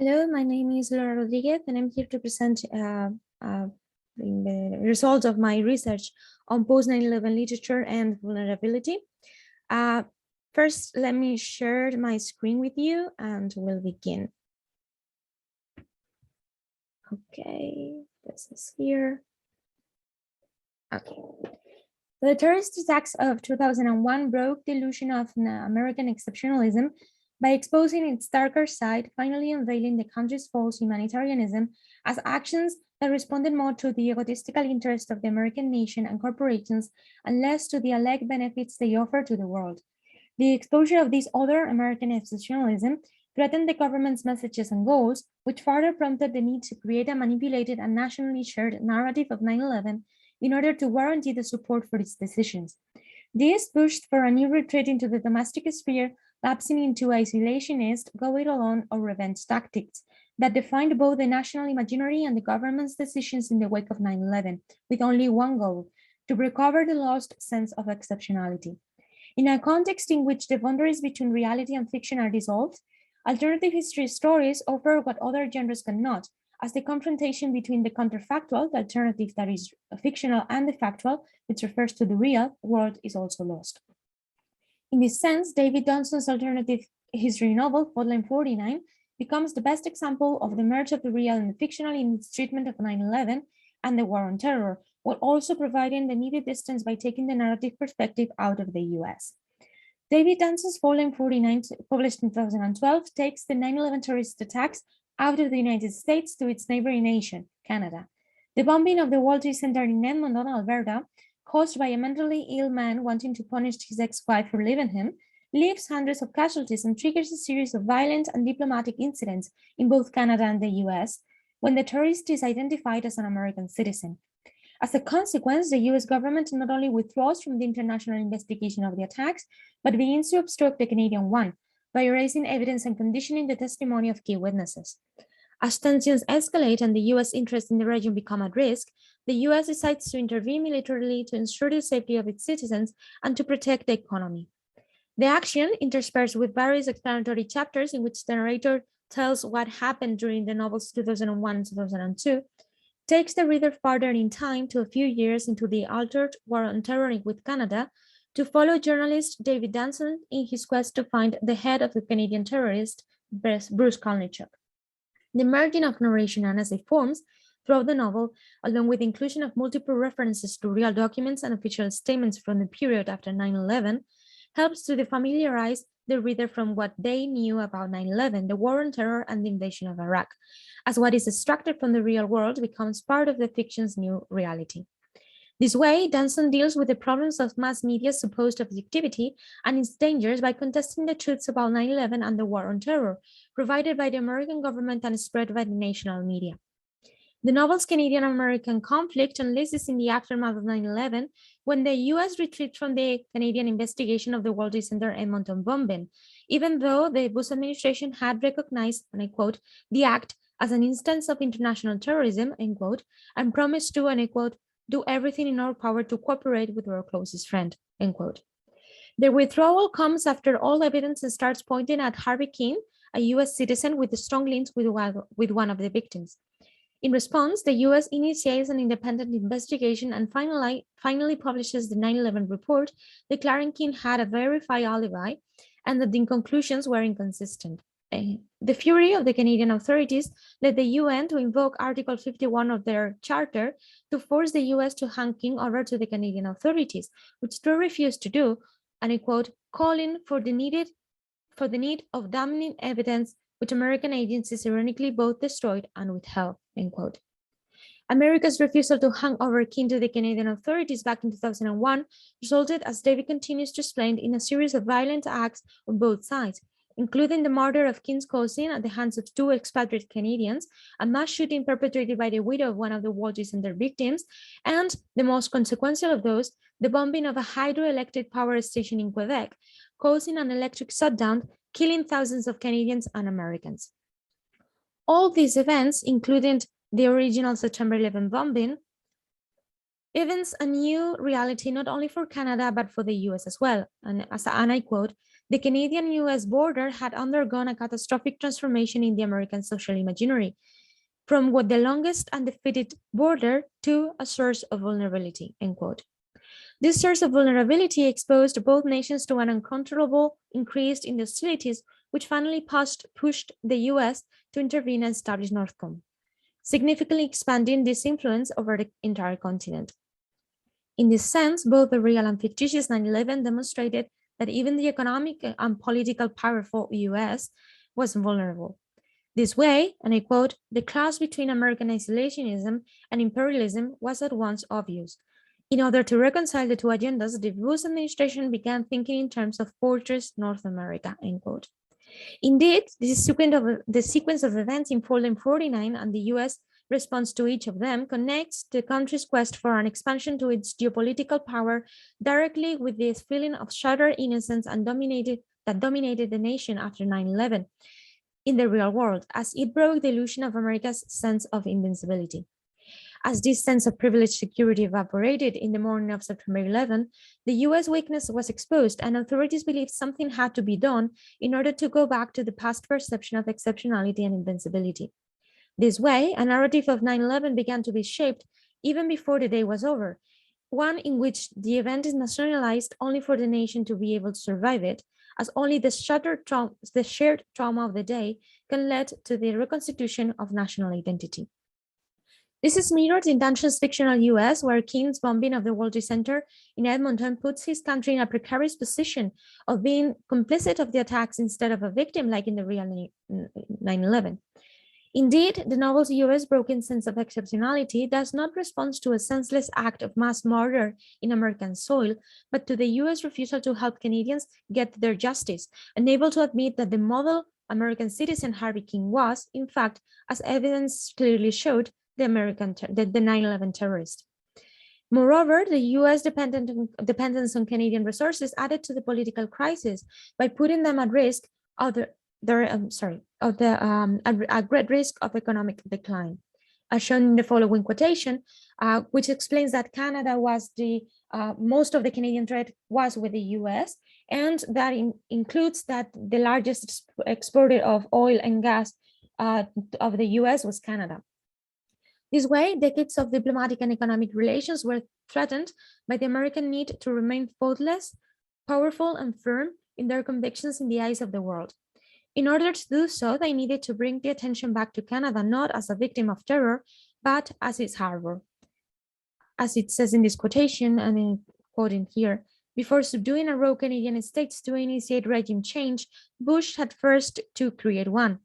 Hello, my name is Laura Rodríguez, and I'm here to present the results of my research on post-9/11 literature and vulnerability. First, let me share my screen with you and we'll begin. Okay, this is here. Okay. The terrorist attacks of 2001 broke the illusion of American exceptionalism by exposing its darker side, finally unveiling the country's false humanitarianism as actions that responded more to the egotistical interest of the American nation and corporations and less to the alleged benefits they offer to the world. The exposure of this other American exceptionalism threatened the government's messages and goals, which further prompted the need to create a manipulated and nationally shared narrative of 9/11 in order to guarantee the support for its decisions. This pushed for a new retreat into the domestic sphere, lapsing into isolationist, go-it-alone or revenge tactics that defined both the national imaginary and the government's decisions in the wake of 9/11, with only one goal: to recover the lost sense of exceptionality. In a context in which the boundaries between reality and fiction are dissolved, alternative history stories offer what other genres cannot, as the confrontation between the counterfactual, the alternative that is fictional, and the factual, which refers to the real world, is also lost. In this sense, David Johnson's alternative history novel, Faultline 49, becomes the best example of the merge of the real and the fictional in its treatment of 9/11 and the war on terror, while also providing the needed distance by taking the narrative perspective out of the US. David Johnson's Faultline 49, published in 2012, takes the 9/11 terrorist attacks out of the United States to its neighboring nation, Canada. The bombing of the World Trade Center in Edmonton, Alberta, caused by a mentally ill man wanting to punish his ex-wife for leaving him, leaves hundreds of casualties and triggers a series of violent and diplomatic incidents in both Canada and the US, when the terrorist is identified as an American citizen. As a consequence, the US government not only withdraws from the international investigation of the attacks, but begins to obstruct the Canadian one by erasing evidence and conditioning the testimony of key witnesses. As tensions escalate and the US interests in the region become at risk, the US decides to intervene militarily to ensure the safety of its citizens and to protect the economy. The action, interspersed with various explanatory chapters in which the narrator tells what happened during the novels 2001 and 2002, takes the reader farther in time to a few years into the altered war on terror with Canada to follow journalist David Johnson in his quest to find the head of the Canadian terrorist, Bruce Kalnichuk. The merging of narration and essay forms throughout the novel, along with the inclusion of multiple references to real documents and official statements from the period after 9/11, helps to defamiliarize the reader from what they knew about 9/11, the war on terror, and the invasion of Iraq, as what is extracted from the real world becomes part of the fiction's new reality. This way, Johnson deals with the problems of mass media's supposed objectivity and its dangers by contesting the truths about 9/11 and the war on terror, provided by the American government and spread by the national media. The novel's Canadian-American conflict enlists in the aftermath of 9/11, when the US retreated from the Canadian investigation of the World Trade Center Edmonton bombing, even though the Bush administration had recognized, and I quote, the act as an instance of international terrorism, end quote, and promised to, and I quote, do everything in our power to cooperate with our closest friend, end quote. The withdrawal comes after all evidence starts pointing at Harvey King, a US citizen with strong links with one of the victims. In response, the US initiates an independent investigation and finally publishes the 9/11 report, declaring King had a verified alibi and that the conclusions were inconsistent. The fury of the Canadian authorities led the UN to invoke Article 51 of their charter to force the US to hand King over to the Canadian authorities, which they refused to do, and I quote, calling for the need of damning evidence, which American agencies ironically both destroyed and withheld, end quote. America's refusal to hand over King to the Canadian authorities back in 2001 resulted, as David continues to explain, in a series of violent acts on both sides, including the murder of King's cousin at the hands of two expatriate Canadians, a mass shooting perpetrated by the widow of one of the World Trade Center victims, and, the most consequential of those, the bombing of a hydroelectric power station in Quebec, causing an electric shutdown, killing thousands of Canadians and Americans. All these events, including the original September 11 bombing, evince a new reality not only for Canada, but for the US as well. And I quote, The Canadian-US border had undergone a catastrophic transformation in the American social imaginary, from what the longest undefeated border to a source of vulnerability, end quote. This source of vulnerability exposed both nations to an uncontrollable increase in hostilities, which finally pushed the US to intervene and establish NORTHCOM, significantly expanding this influence over the entire continent. In this sense, both the real and fictitious 9/11 demonstrated that even the economic and political powerful US was vulnerable. This way, and I quote, the clash between American isolationism and imperialism was at once obvious. In order to reconcile the two agendas, the Bush administration began thinking in terms of Fortress North America, end quote. Indeed, the sequence of events in Faultline 49 and the US response to each of them connects the country's quest for an expansion to its geopolitical power directly with this feeling of shattered innocence and that dominated the nation after 9/11 in the real world, as it broke the illusion of America's sense of invincibility. As this sense of privileged security evaporated in the morning of September 11, the US weakness was exposed, and authorities believed something had to be done in order to go back to the past perception of exceptionality and invincibility. This way, a narrative of 9/11 began to be shaped even before the day was over, one in which the event is nationalized only for the nation to be able to survive it, as only the shared trauma of the day can lead to the reconstitution of national identity. This is mirrored in Dungeon's fictional US, where King's bombing of the World Trade Center in Edmonton puts his country in a precarious position of being complicit of the attacks instead of a victim like in the real 9/11. Indeed, the novel's US broken sense of exceptionality does not respond to a senseless act of mass murder in American soil, but to the US refusal to help Canadians get their justice, unable to admit that the model American citizen Harvey King was, in fact, as evidence clearly showed, the 9/11 terrorist. Moreover, the US dependence on Canadian resources added to the political crisis by putting them at risk of a great risk of economic decline. As shown in the following quotation, which explains that Canada was most of the Canadian trade was with the US, and that includes that the largest exporter of oil and gas of the US was Canada. This way, decades of diplomatic and economic relations were threatened by the American need to remain faultless, powerful, and firm in their convictions in the eyes of the world. In order to do so, they needed to bring the attention back to Canada, not as a victim of terror, but as its harbor. As it says in this quotation, and I'm quoting here, before subduing a rogue Canadian states to initiate regime change, Bush had first to create one.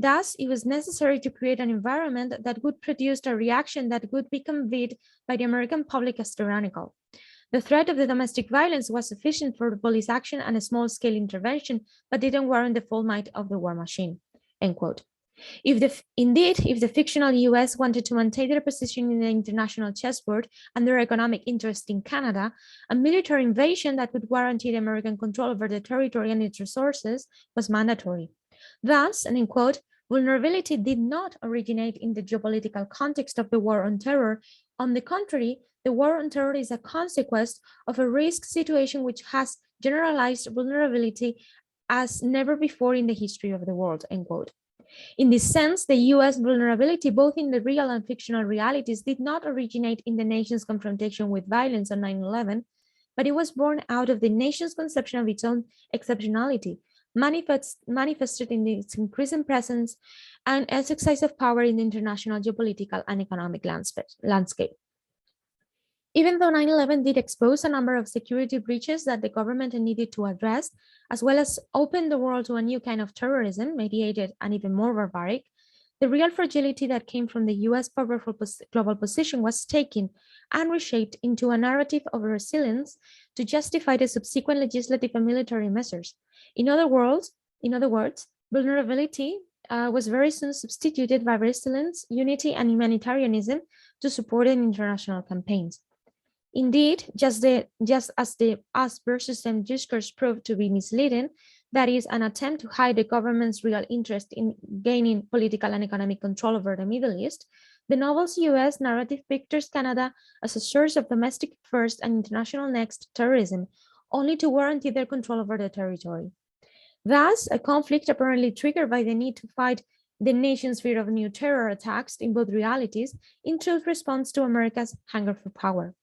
Thus, it was necessary to create an environment that would produce a reaction that would be conveyed by the American public as tyrannical. The threat of the domestic violence was sufficient for the police action and a small-scale intervention, but didn't warrant the full might of the war machine, end quote. If the fictional US wanted to maintain their position in the international chessboard and their economic interest in Canada, a military invasion that would guarantee the American control over the territory and its resources was mandatory. Thus, and in quote, vulnerability did not originate in the geopolitical context of the war on terror. On the contrary, the war on terror is a consequence of a risk situation which has generalized vulnerability as never before in the history of the world, end quote. In this sense, the US vulnerability, both in the real and fictional realities, did not originate in the nation's confrontation with violence on 9/11, but it was born out of the nation's conception of its own exceptionality, manifested in its increasing presence and exercise of power in the international geopolitical and economic landscape. Even though 9/11 did expose a number of security breaches that the government needed to address, as well as open the world to a new kind of terrorism, mediated and even more barbaric, the real fragility that came from the US powerful global position was taken and reshaped into a narrative of resilience to justify the subsequent legislative and military measures. In other words, vulnerability was very soon substituted by resilience, unity, and humanitarianism to support international campaigns. Indeed, just as the us versus them discourse proved to be misleading, that is, an attempt to hide the government's real interest in gaining political and economic control over the Middle East, the novel's US narrative pictures Canada as a source of domestic first and international next terrorism, only to guarantee their control over the territory. Thus, a conflict apparently triggered by the need to fight the nation's fear of new terror attacks in both realities, in truth responds to America's hunger for power.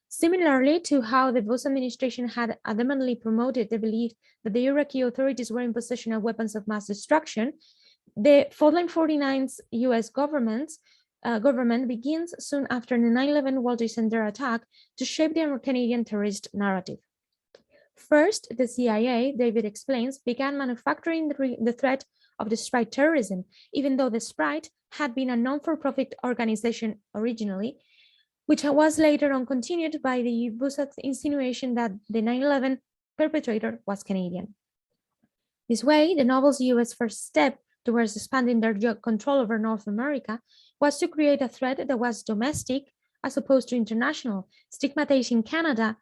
Similarly to how the Bush administration had adamantly promoted the belief that the Iraqi authorities were in possession of weapons of mass destruction, the Faultline 49's US government begins soon after the 9/11 World Trade Center attack to shape the Canadian terrorist narrative. First, the CIA, David explains, began manufacturing the threat of the Sprite terrorism, even though the Sprite had been a non-for-profit organization originally, which was later on continued by the Bush insinuation that the 9/11 perpetrator was Canadian. This way, the novel's US first step towards expanding their control over North America was to create a threat that was domestic as opposed to international, stigmatizing Canada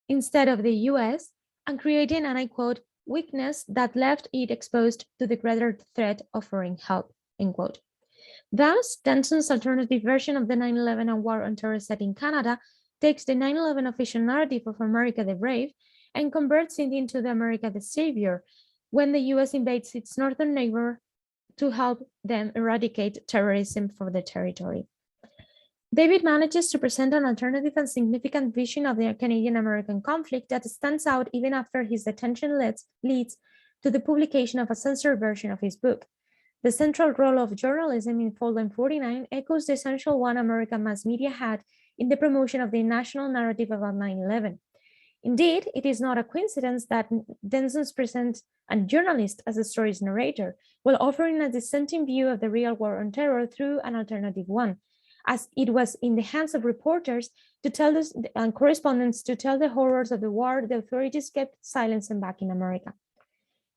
instead of the US and creating, and I quote, weakness that left it exposed to the greater threat of foreign help, end quote. Thus, Denson's alternative version of the 9/11 and war on terror set in Canada takes the 9/11 official narrative of America the Brave and converts it into the America the Savior when the US invades its northern neighbor to help them eradicate terrorism from the territory. David manages to present an alternative and significant vision of the Canadian-American conflict that stands out even after his detention leads to the publication of a censored version of his book. The central role of journalism in Faultline 49 echoes the essential one American mass media had in the promotion of the national narrative about 9/11. Indeed, it is not a coincidence that Denson presents a journalist as the story's narrator, while offering a dissenting view of the real war on terror through an alternative one, as it was in the hands of reporters to tell us and correspondents to tell the horrors of the war the authorities kept silent and back in America.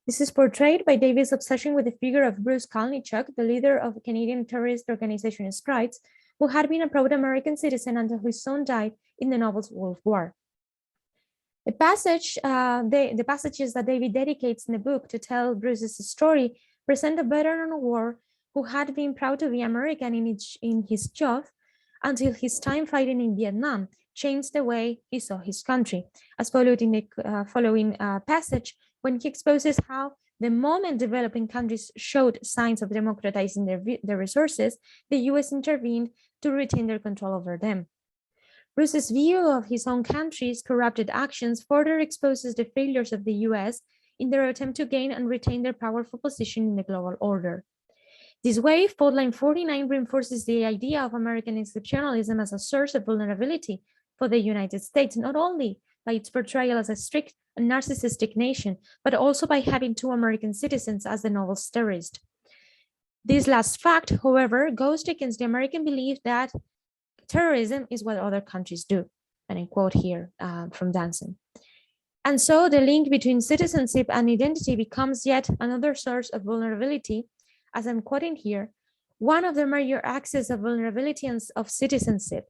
This is portrayed by David's obsession with the figure of Bruce Kalnichuk, the leader of the Canadian terrorist organization Sprites, who had been a proud American citizen until his son died in the novel's World War. The passages that David dedicates in the book to tell Bruce's story present a veteran of war who had been proud to be American in his youth until his time fighting in Vietnam changed the way he saw his country, as followed in the following passage, when he exposes how the moment developing countries showed signs of democratizing their resources, the US intervened to retain their control over them. Bruce's view of his own country's corrupted actions further exposes the failures of the US in their attempt to gain and retain their powerful position in the global order. This way, Faultline 49 reinforces the idea of American exceptionalism as a source of vulnerability for the United States, not only by its portrayal as a strict and narcissistic nation, but also by having two American citizens as the novel's terrorist. This last fact, however, goes against the American belief that terrorism is what other countries do, and I quote here from Danson. And so the link between citizenship and identity becomes yet another source of vulnerability. As I'm quoting here, one of the major axes of vulnerability of citizenship,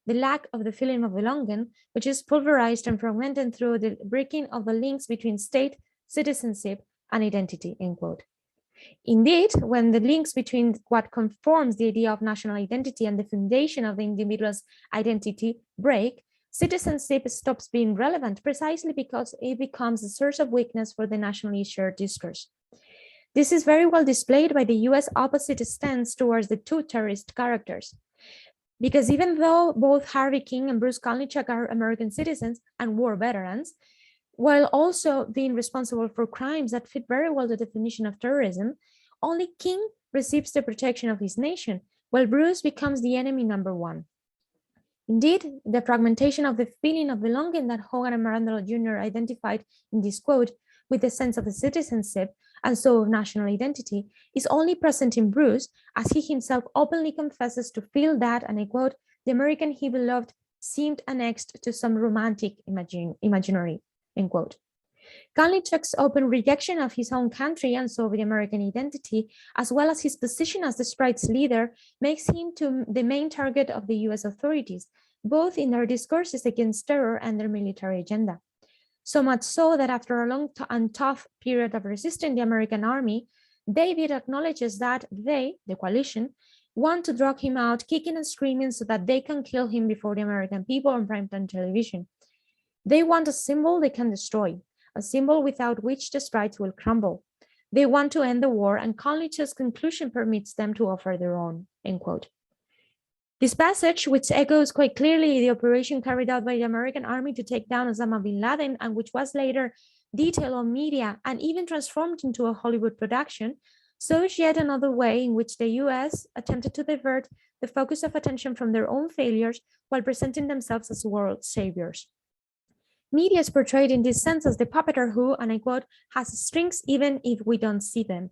the lack of the feeling of belonging, which is pulverized and fragmented through the breaking of the links between state, citizenship, and identity, end quote. Indeed, when the links between what conforms the idea of national identity and the foundation of the individual's identity break, citizenship stops being relevant precisely because it becomes a source of weakness for the nationally shared discourse. This is very well displayed by the US opposite stance towards the two terrorist characters. Because even though both Harvey King and Bruce Kalnichuk are American citizens and war veterans, while also being responsible for crimes that fit very well the definition of terrorism, only King receives the protection of his nation, while Bruce becomes the enemy number one. Indeed, the fragmentation of the feeling of belonging that Hogan and Randall Jr. identified in this quote with the sense of the citizenship and so of national identity is only present in Bruce, as he himself openly confesses to feel that, and I quote, the American he beloved seemed annexed to some romantic imaginary, end quote. Kalnichuk's open rejection of his own country and Soviet American identity, as well as his position as the Sprites leader, makes him the main target of the US authorities, both in their discourses against terror and their military agenda. So much so that after a long and tough period of resisting the American army, David acknowledges that they, the coalition, want to drag him out kicking and screaming so that they can kill him before the American people on primetime television. They want a symbol they can destroy, a symbol without which the sprites will crumble. They want to end the war, and Collins' conclusion permits them to offer their own, end quote. This passage, which echoes quite clearly the operation carried out by the American army to take down Osama bin Laden, and which was later detailed on media and even transformed into a Hollywood production, shows yet another way in which the US attempted to divert the focus of attention from their own failures while presenting themselves as world saviors. Media is portrayed in this sense as the puppeteer who, and I quote, has strings even if we don't see them,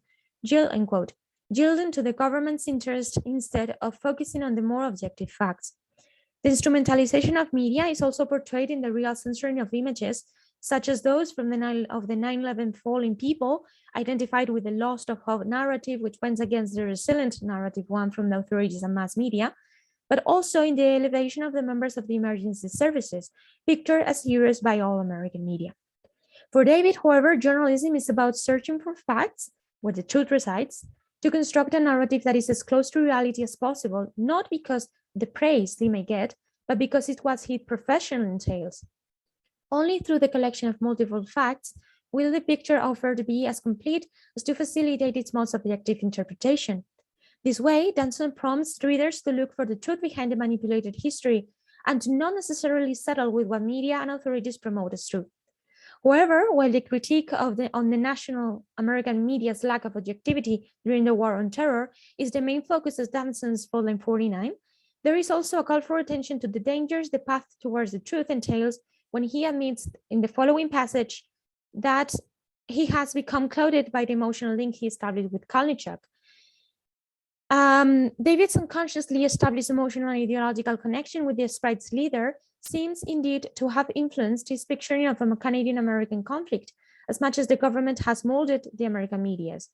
end quote, yielding to the government's interest instead of focusing on the more objective facts. The instrumentalization of media is also portrayed in the real censoring of images, such as those from the 9/11 fallen people, identified with the lost of hope narrative, which went against the resilient narrative one from the authorities and mass media, but also in the elevation of the members of the emergency services, pictured as heroes by all American media. For David, however, journalism is about searching for facts, where the truth resides, to construct a narrative that is as close to reality as possible, not because the praise they may get, but because it was his profession entails. Only through the collection of multiple facts will the picture offered be as complete as to facilitate its most objective interpretation. This way, Danson prompts readers to look for the truth behind the manipulated history and to not necessarily settle with what media and authorities promote as truth. However, while the critique on the national American media's lack of objectivity during the War on Terror is the main focus of Danson's Faultline 49, there is also a call for attention to the dangers the path towards the truth entails when he admits in the following passage that he has become clouded by the emotional link he established with Kalnichuk. David's unconsciously established emotional and ideological connection with the sprite's leader seems indeed to have influenced his picturing of a Canadian-American conflict, as much as the government has molded the American medias.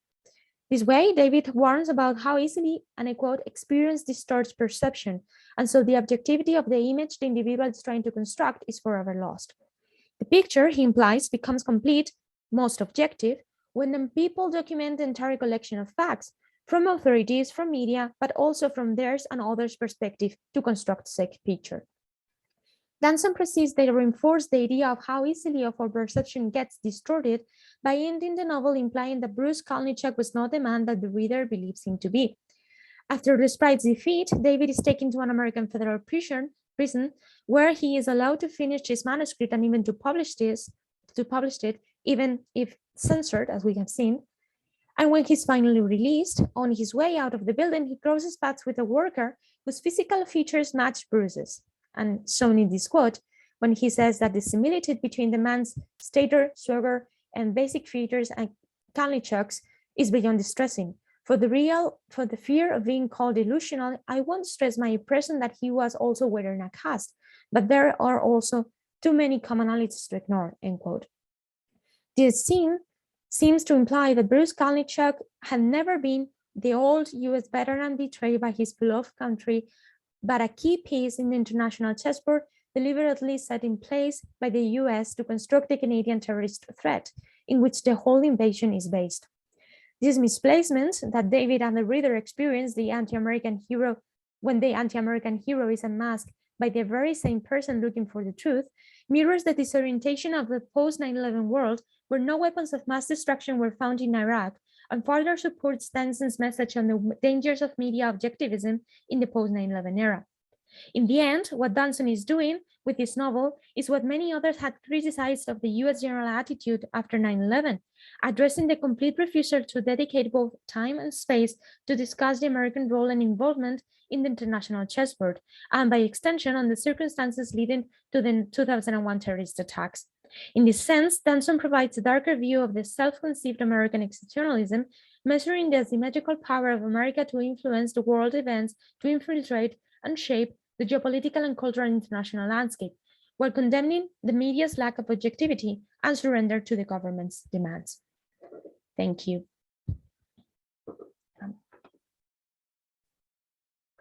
This way, David warns about how easily, and I quote, experience distorts perception, and so the objectivity of the image the individual is trying to construct is forever lost. The picture, he implies, becomes complete, most objective, when the people document the entire collection of facts, from authorities, from media, but also from theirs and others' perspective to construct such picture. Danson proceeds to reinforce the idea of how easily our perception gets distorted by ending the novel implying that Bruce Kalnichuk was not the man that the reader believes him to be. After the sprite's defeat, David is taken to an American federal prison where he is allowed to finish his manuscript and even to publish it, even if censored, as we have seen. And when he's finally released, on his way out of the building, he crosses paths with a worker whose physical features match Bruce's. And shown in this quote, when he says that the similitude between the man's stature, swagger, and basic features and Kalnichuk's is beyond distressing. For the fear of being called delusional, I won't stress my impression that he was also wearing a cast, but there are also too many commonalities to ignore, end quote. This scene seems to imply that Bruce Kalnichuk had never been the old US veteran betrayed by his beloved country, but a key piece in the international chessboard deliberately set in place by the US to construct the Canadian terrorist threat, in which the whole invasion is based. This misplacement that David and the reader experience the anti-American hero when the anti-American hero is unmasked by the very same person looking for the truth mirrors the disorientation of the post-9/11 world where no weapons of mass destruction were found in Iraq, and further supports Danson's message on the dangers of media objectivism in the post-9/11 era. In the end, what Danson is doing with this novel is what many others had criticized of the US general attitude after 9/11, addressing the complete refusal to dedicate both time and space to discuss the American role and involvement in the international chessboard, and by extension on the circumstances leading to the 2001 terrorist attacks. In this sense, Danson provides a darker view of the self-conceived American exceptionalism, measuring the asymmetrical power of America to influence the world events, to infiltrate and shape the geopolitical and cultural international landscape, while condemning the media's lack of objectivity and surrender to the government's demands. Thank you.